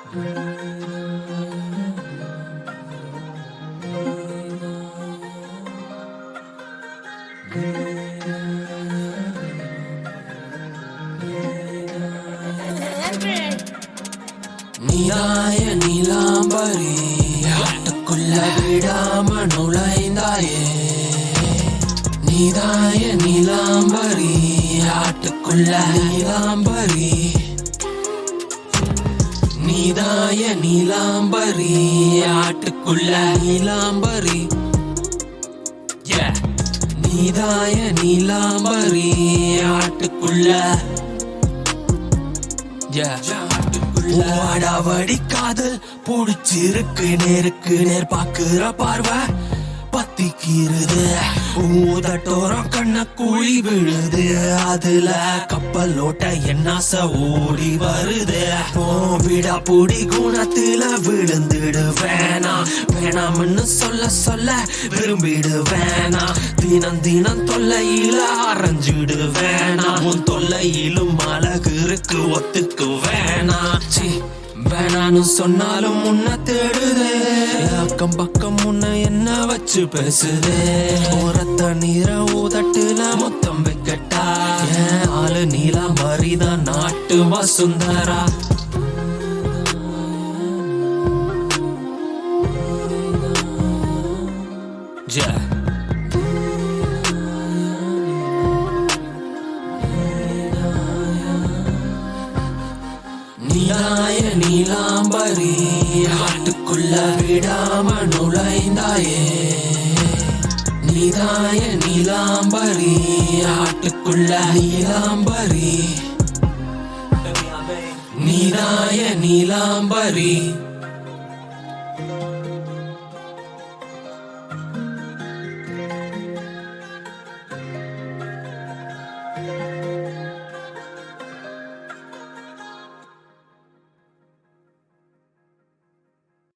நீதாய நீலாம்பரி ஆட்டுக்குள்ள விடாம நுழைந்தாயே. நீதாய நீலாம்பரி ஆட்டுக்குள்ள நீலாம்பரி. நீதாய நீலாம்பரி ஆட்டுக்குள்ள நீலாம்பரி. நீதாய நீலாம்பரி ஆட்டுக்குள்ள வாடாவடி காதல் புடிச்சிருக்கு. நேருக்கு நேர் பாக்குற பார்வை பத்திக்கிறது. ஊதட்டோரம் கண்ண குழி விழுது. அதுல கப்பலோட்ட என்னாச ஓடி வருது. விடா புடி குணத்துல விழுந்துடு வேணாம்னு சொல்ல சொல்ல விரும்பிடு வேணாம். தினம் தினம் தொல்லையில அரைஞ்சிடு வேணாம். உன் தொல்லையிலும் அழகு இருக்கு ஒத்துக்கு வேணாம். வேணான்னு சொன்னாலும் முன்ன தேடுதே. அக்கம் பக்கம் முன்ன என்ன வச்சு பேசுதே. ஓரத்த நீர ஊதட்டுல மொத்தம் வைக்கட்டா. என் ஆளு நீலாம்பரிதான் நாட்டு வசுந்தரா. நீதாய நீலாம்பரி ஆட்டுக்குள்ள விடாம நுழைந்தாயே. நீதாய நீலாம்பரி ஆட்டுக்குள்ள நீலாம்பரி. நீதாய நீலாம்பரி.